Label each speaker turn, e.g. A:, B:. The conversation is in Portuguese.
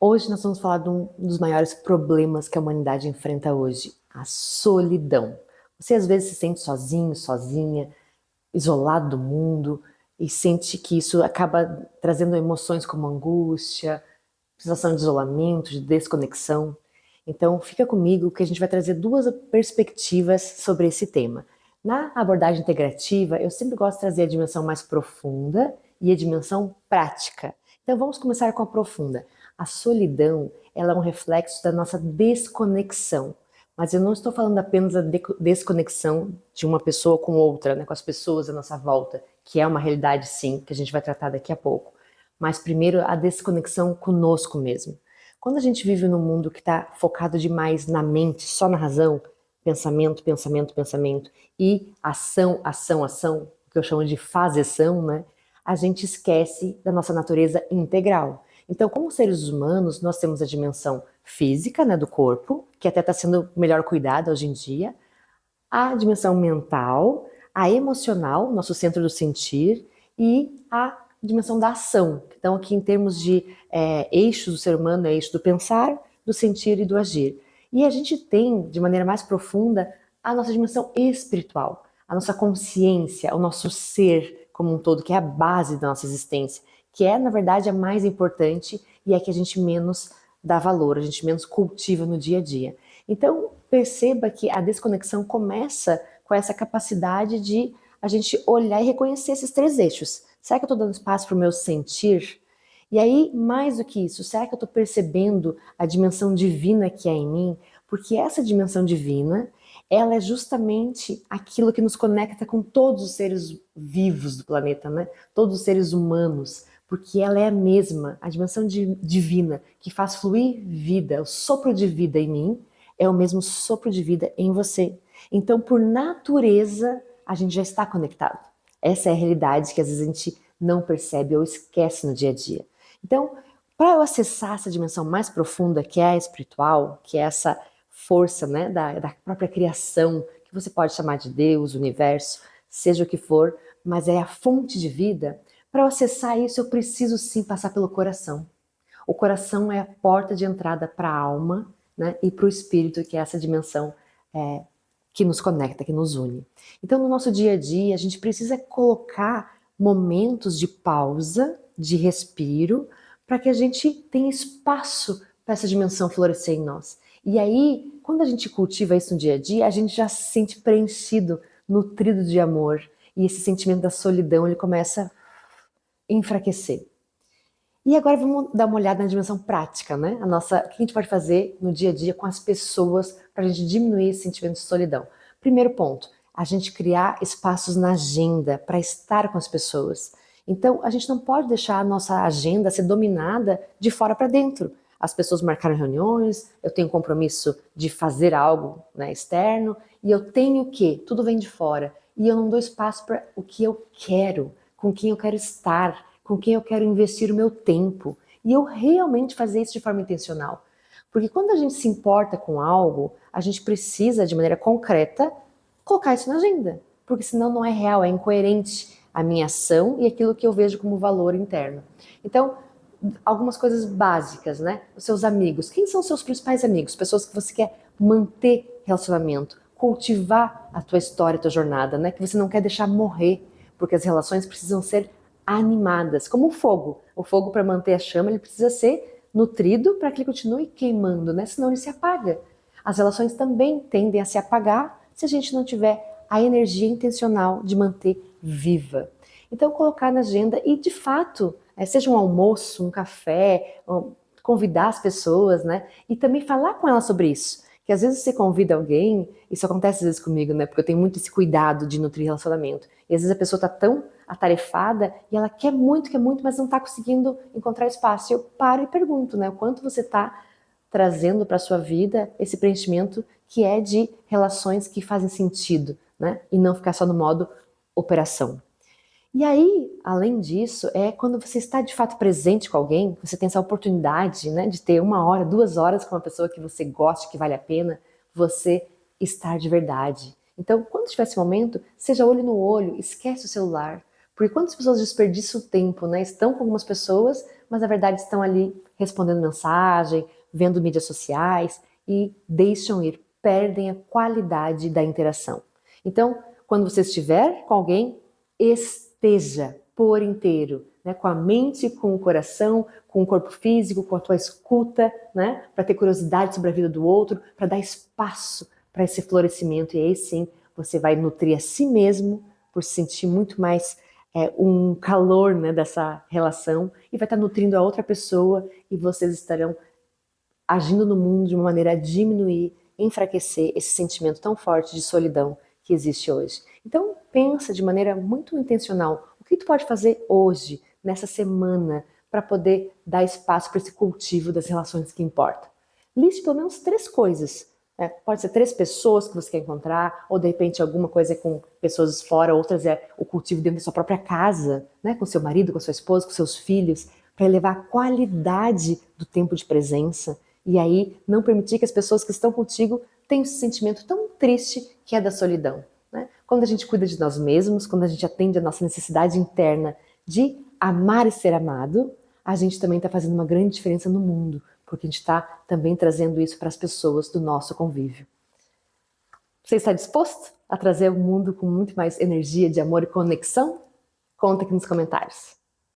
A: Hoje nós vamos falar de um dos maiores problemas que a humanidade enfrenta hoje, a solidão. Você às vezes se sente sozinho, sozinha, isolado do mundo e sente que isso acaba trazendo emoções como angústia, sensação de isolamento, de desconexão. Então fica comigo que a gente vai trazer duas perspectivas sobre esse tema. Na abordagem integrativa, eu sempre gosto de trazer a dimensão mais profunda e a dimensão prática. Então vamos começar com a profunda. A solidão, ela é um reflexo da nossa desconexão. Mas eu não estou falando apenas da desconexão de uma pessoa com outra, né, com as pessoas à nossa volta, que é uma realidade sim, que a gente vai tratar daqui a pouco. Mas primeiro a desconexão conosco mesmo. Quando a gente vive num mundo que está focado demais na mente, só na razão, pensamento, pensamento, pensamento, e ação, ação, ação, que eu chamo de fazeção, né? A gente esquece da nossa natureza integral. Então, como seres humanos, nós temos a dimensão física, né, do corpo, que até está sendo melhor cuidada hoje em dia, a dimensão mental, a emocional, nosso centro do sentir, e a dimensão da ação. Então, aqui em termos de eixos do ser humano, é eixo do pensar, do sentir e do agir. E a gente tem, de maneira mais profunda, a nossa dimensão espiritual, a nossa consciência, o nosso ser como um todo, que é a base da nossa existência, que é, na verdade, a mais importante e é que a gente menos dá valor, a gente menos cultiva no dia a dia. Então, perceba que a desconexão começa com essa capacidade de a gente olhar e reconhecer esses três eixos. Será que eu estou dando espaço para o meu sentir? E aí, mais do que isso, será que eu estou percebendo a dimensão divina que há em mim? Porque essa dimensão divina, ela é justamente aquilo que nos conecta com todos os seres vivos do planeta, né? Todos os seres humanos, porque ela é a mesma, a dimensão divina que faz fluir vida, o sopro de vida em mim, é o mesmo sopro de vida em você. Então, por natureza, a gente já está conectado. Essa é a realidade que às vezes a gente não percebe ou esquece no dia a dia. Então, para eu acessar essa dimensão mais profunda, que é a espiritual, que é essa força, né, da própria criação, que você pode chamar de Deus, universo, seja o que for, mas é a fonte de vida. Para eu acessar isso, eu preciso sim passar pelo coração. O coração é a porta de entrada para a alma, né, e para o espírito, que é essa dimensão que nos conecta, que nos une. Então, no nosso dia a dia, a gente precisa colocar momentos de pausa, de respiro, para que a gente tenha espaço para essa dimensão florescer em nós. E aí, quando a gente cultiva isso no dia a dia, a gente já se sente preenchido, nutrido de amor, e esse sentimento da solidão ele começa a enfraquecer. E agora vamos dar uma olhada na dimensão prática, né? O que a gente pode fazer no dia a dia com as pessoas para a gente diminuir esse sentimento de solidão. Primeiro ponto, a gente criar espaços na agenda para estar com as pessoas. Então, a gente não pode deixar a nossa agenda ser dominada de fora para dentro. As pessoas marcaram reuniões, eu tenho um compromisso de fazer algo, né, externo, e eu tenho que, tudo vem de fora, e eu não dou espaço para o que eu quero, com quem eu quero estar, com quem eu quero investir o meu tempo. E eu realmente fazer isso de forma intencional. Porque quando a gente se importa com algo, a gente precisa, de maneira concreta, colocar isso na agenda. Porque senão não é real, é incoerente a minha ação e aquilo que eu vejo como valor interno. Então, algumas coisas básicas, né? Os seus amigos. Quem são os seus principais amigos? Pessoas que você quer manter relacionamento, cultivar a tua história, a tua jornada, né? Que você não quer deixar morrer, porque as relações precisam ser animadas, como o fogo. O fogo, para manter a chama, ele precisa ser nutrido para que ele continue queimando, né? Senão ele se apaga. As relações também tendem a se apagar se a gente não tiver a energia intencional de manter viva. Então, colocar na agenda e, de fato, seja um almoço, um café, convidar as pessoas, né? E também falar com elas sobre isso. Que às vezes você convida alguém, isso acontece às vezes comigo, né? Porque eu tenho muito esse cuidado de nutrir relacionamento. E às vezes a pessoa tá tão atarefada e ela quer muito, mas não tá conseguindo encontrar espaço. E eu paro e pergunto, né? O quanto você tá trazendo para sua vida esse preenchimento que é de relações que fazem sentido, né? E não ficar só no modo operação. E aí, além disso, é quando você está de fato presente com alguém, você tem essa oportunidade, né, de ter 1 hora, 2 horas com uma pessoa que você gosta, que vale a pena, você estar de verdade. Então, quando tiver esse momento, seja olho no olho, esquece o celular, Porque quantas pessoas desperdiçam o tempo, né? Estão com algumas pessoas, mas na verdade estão ali respondendo mensagem, vendo mídias sociais e deixam ir, perdem a qualidade da interação. Então, quando você estiver com alguém, esteja por inteiro, né? Com a mente, com o coração, com o corpo físico, com a tua escuta, né? Para ter curiosidade sobre a vida do outro, para dar espaço para esse florescimento. E aí sim, você vai nutrir a si mesmo, por se sentir muito mais um calor, né, dessa relação, e vai estar nutrindo a outra pessoa, e vocês estarão agindo no mundo de uma maneira a diminuir, enfraquecer esse sentimento tão forte de solidão que existe hoje. Então, pensa de maneira muito intencional o que tu pode fazer hoje, nessa semana, para poder dar espaço para esse cultivo das relações que importam. Liste pelo menos 3 coisas. Pode ser 3 pessoas que você quer encontrar, ou de repente alguma coisa é com pessoas fora, outras é o cultivo dentro da sua própria casa, né? Com seu marido, com sua esposa, com seus filhos, para elevar a qualidade do tempo de presença. E aí não permitir que as pessoas que estão contigo tenham esse sentimento tão triste que é da solidão. Né? Quando a gente cuida de nós mesmos, quando a gente atende a nossa necessidade interna de amar e ser amado, a gente também está fazendo uma grande diferença no mundo, porque a gente está também trazendo isso para as pessoas do nosso convívio. Você está disposto a trazer o mundo com muito mais energia de amor e conexão? Conta aqui nos comentários.